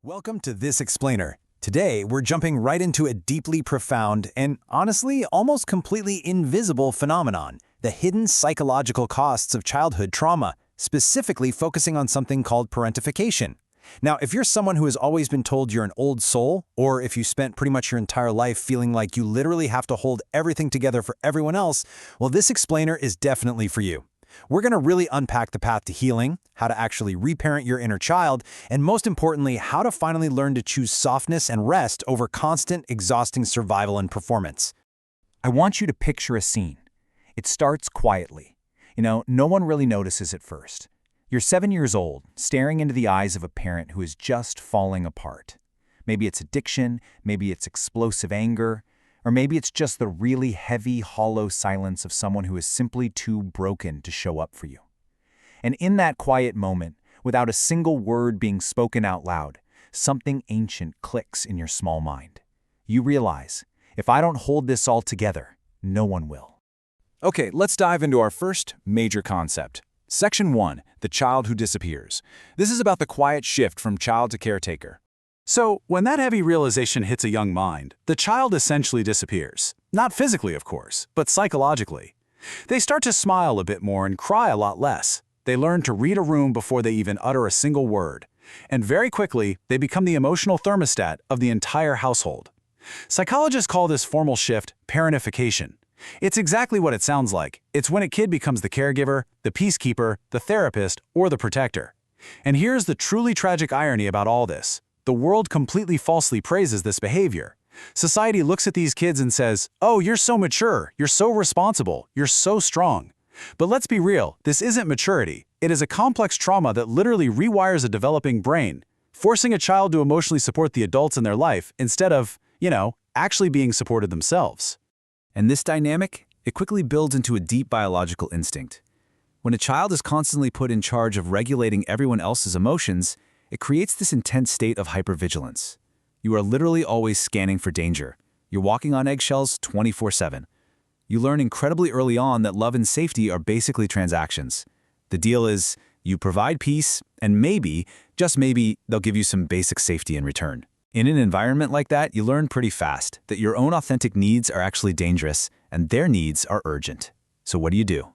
Welcome to This Explainer. Today, we're jumping right into a deeply profound and, honestly, almost completely invisible phenomenon, the hidden psychological costs of childhood trauma, specifically focusing on something called parentification. Now, if you're someone who has always been told you're an old soul, or if you spent pretty much your entire life feeling like you literally have to hold everything together for everyone else, well, this explainer is definitely for you. We're going to really unpack the path to healing, how to actually reparent your inner child, and most importantly, how to finally learn to choose softness and rest over constant, exhausting survival and performance. I want you to picture a scene. It starts quietly. No one really notices at first. You're 7 years old, staring into the eyes of a parent who is just falling apart. Maybe it's addiction, maybe it's explosive anger, or maybe it's just the really heavy, hollow silence of someone who is simply too broken to show up for you. And in that quiet moment, without a single word being spoken out loud, something ancient clicks in your small mind. You realize, if I don't hold this all together, no one will. Okay, let's dive into our first major concept. Section 1, the child who disappears. This is about the quiet shift from child to caretaker. So, when that heavy realization hits a young mind, the child essentially disappears. Not physically, of course, but psychologically. They start to smile a bit more and cry a lot less. They learn to read a room before they even utter a single word. And very quickly, they become the emotional thermostat of the entire household. Psychologists call this formal shift parentification. It's exactly what it sounds like. It's when a kid becomes the caregiver, the peacekeeper, the therapist, or the protector. And here's the truly tragic irony about all this. The world completely falsely praises this behavior. Society looks at these kids and says, "Oh, you're so mature, you're so responsible, you're so strong." But let's be real, this isn't maturity. It is a complex trauma that literally rewires a developing brain, forcing a child to emotionally support the adults in their life instead of, actually being supported themselves. And this dynamic, it quickly builds into a deep biological instinct. When a child is constantly put in charge of regulating everyone else's emotions, it creates this intense state of hypervigilance. You are literally always scanning for danger. You're walking on eggshells 24/7. You learn incredibly early on that love and safety are basically transactions. The deal is, you provide peace, and maybe, just maybe, they'll give you some basic safety in return. In an environment like that, you learn pretty fast that your own authentic needs are actually dangerous, and their needs are urgent. So what do?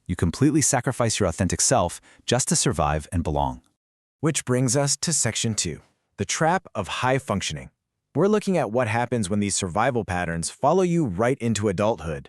You completely sacrifice your authentic self just to survive and belong. Which brings us to Section 2, the trap of high functioning. We're looking at what happens when these survival patterns follow you right into adulthood.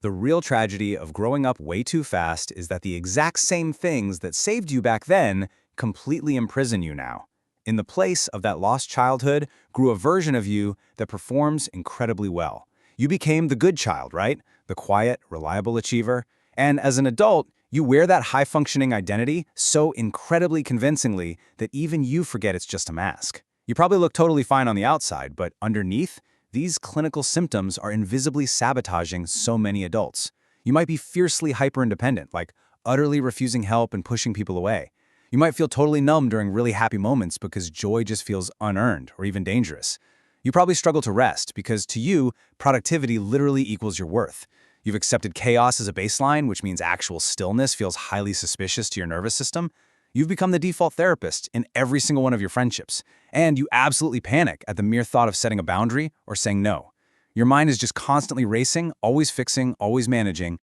The real tragedy of growing up way too fast is that the exact same things that saved you back then completely imprison you now. In the place of that lost childhood grew a version of you that performs incredibly well. You became the good child, right? The quiet, reliable achiever. And as an adult, you wear that high-functioning identity so incredibly convincingly that even you forget it's just a mask. You probably look totally fine on the outside, but underneath, these clinical symptoms are invisibly sabotaging so many adults. You might be fiercely hyper-independent, like utterly refusing help and pushing people away. You might feel totally numb during really happy moments because joy just feels unearned or even dangerous. You probably struggle to rest because to you, productivity literally equals your worth. You've accepted chaos as a baseline, which means actual stillness feels highly suspicious to your nervous system. You've become the default therapist in every single one of your friendships, and you absolutely panic at the mere thought of setting a boundary or saying no. Your mind is just constantly racing, always fixing, always managing.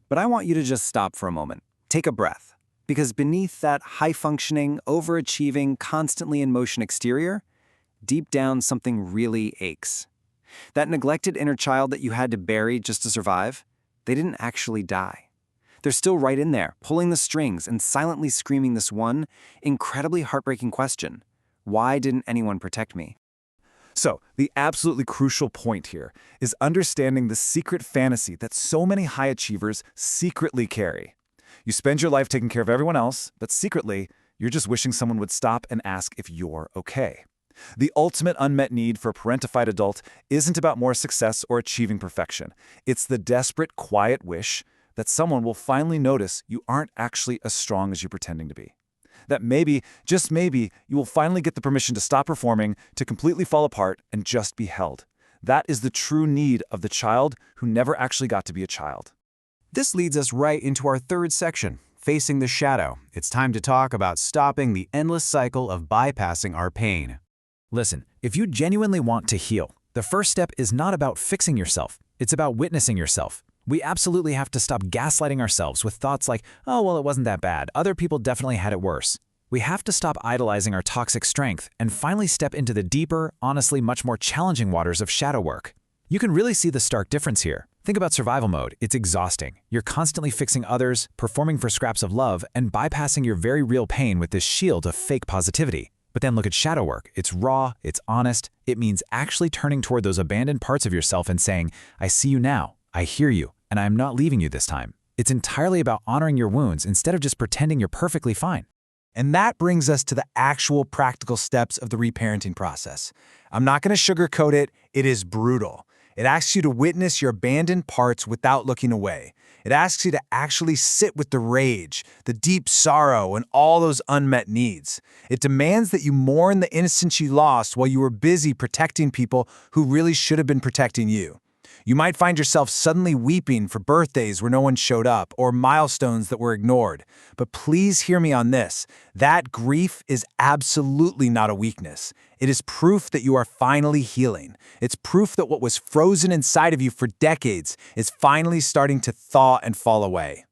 But I want you to just stop for a moment. Take a breath. Because beneath that high-functioning, overachieving, constantly in motion exterior, deep down something really aches. That neglected inner child that you had to bury just to survive, they didn't actually die. They're still right in there, pulling the strings and silently screaming this one incredibly heartbreaking question. Why didn't anyone protect me? So, the absolutely crucial point here is understanding the secret fantasy that so many high achievers secretly carry. You spend your life taking care of everyone else, but secretly, you're just wishing someone would stop and ask if you're okay. The ultimate unmet need for a parentified adult isn't about more success or achieving perfection. It's the desperate, quiet wish that someone will finally notice you aren't actually as strong as you're pretending to be. That maybe, just maybe, you will finally get the permission to stop performing, to completely fall apart, and just be held. That is the true need of the child who never actually got to be a child. This leads us right into our third section, facing the shadow. It's time to talk about stopping the endless cycle of bypassing our pain. Listen, if you genuinely want to heal, the first step is not about fixing yourself. It's about witnessing yourself. We absolutely have to stop gaslighting ourselves with thoughts like, oh, well, it wasn't that bad. Other people definitely had it worse. We have to stop idolizing our toxic strength and finally step into the deeper, honestly much more challenging waters of shadow work. You can really see the stark difference here. Think about survival mode. It's exhausting. You're constantly fixing others, performing for scraps of love, and bypassing your very real pain with this shield of fake positivity. But then look at shadow work. It's raw, it's honest. It means actually turning toward those abandoned parts of yourself and saying, I see you now, I hear you, and I am not leaving you this time. It's entirely about honoring your wounds instead of just pretending you're perfectly fine. And that brings us to the actual practical steps of the reparenting process. I'm not going to sugarcoat it. It is brutal. It asks you to witness your abandoned parts without looking away. It asks you to actually sit with the rage, the deep sorrow, and all those unmet needs. It demands that you mourn the innocence you lost while you were busy protecting people who really should have been protecting you. You might find yourself suddenly weeping for birthdays where no one showed up or milestones that were ignored. But please hear me on this. That grief is absolutely not a weakness. It is proof that you are finally healing. It's proof that what was frozen inside of you for decades is finally starting to thaw and fall away.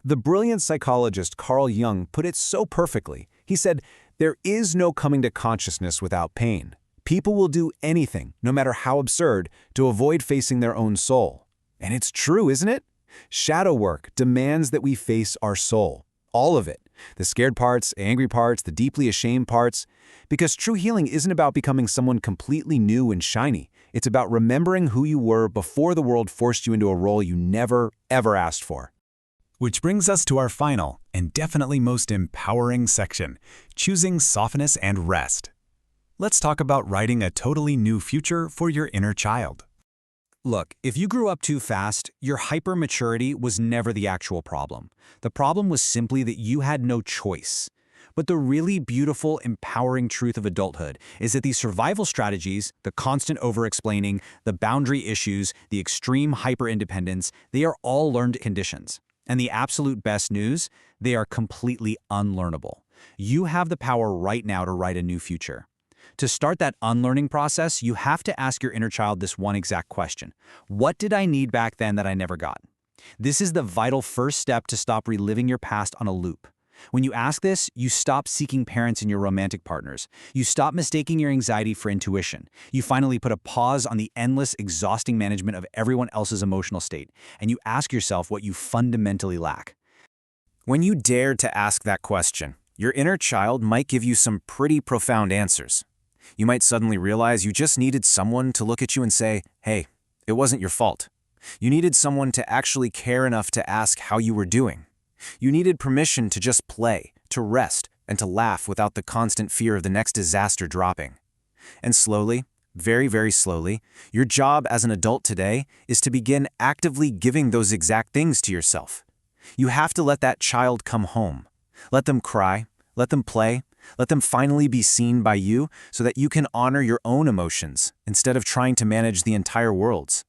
The brilliant psychologist Carl Jung put it so perfectly. He said, "There is no coming to consciousness without pain. People will do anything, no matter how absurd, to avoid facing their own soul." And it's true, isn't it? Shadow work demands that we face our soul. All of it. The scared parts, angry parts, the deeply ashamed parts. Because true healing isn't about becoming someone completely new and shiny. It's about remembering who you were before the world forced you into a role you never, ever asked for. Which brings us to our final and definitely most empowering section, choosing softness and rest. Let's talk about writing a totally new future for your inner child. Look, if you grew up too fast, your hypermaturity was never the actual problem. The problem was simply that you had no choice. But the really beautiful, empowering truth of adulthood is that these survival strategies, the constant over-explaining, the boundary issues, the extreme hyper-independence, they are all learned conditions. And the absolute best news, they are completely unlearnable. You have the power right now to write a new future. To start that unlearning process, you have to ask your inner child this one exact question. What did I need back then that I never got? This is the vital first step to stop reliving your past on a loop. When you ask this, you stop seeking parents in your romantic partners. You stop mistaking your anxiety for intuition. You finally put a pause on the endless, exhausting management of everyone else's emotional state, and you ask yourself what you fundamentally lack. When you dare to ask that question, your inner child might give you some pretty profound answers. You might suddenly realize you just needed someone to look at you and say, hey, it wasn't your fault. You needed someone to actually care enough to ask how you were doing. You needed permission to just play, to rest, and to laugh without the constant fear of the next disaster dropping. And slowly, very, very slowly, your job as an adult today is to begin actively giving those exact things to yourself. You have to let that child come home. Let them cry, let them play, let them finally be seen by you so that you can honor your own emotions instead of trying to manage the entire world's.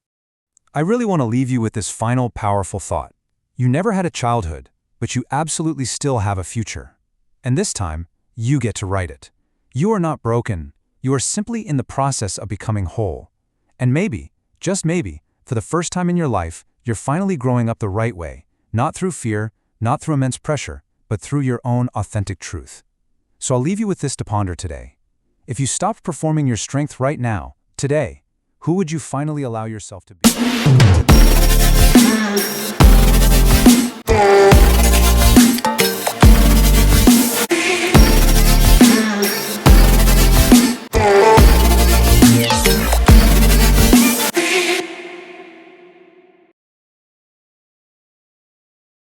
I really want to leave you with this final powerful thought. You never had a childhood, but you absolutely still have a future. And this time, you get to write it. You are not broken. You are simply in the process of becoming whole. And maybe, just maybe, for the first time in your life, you're finally growing up the right way, not through fear, not through immense pressure, but through your own authentic truth. So I'll leave you with this to ponder today. If you stopped performing your strength right now, today, who would you finally allow yourself to be?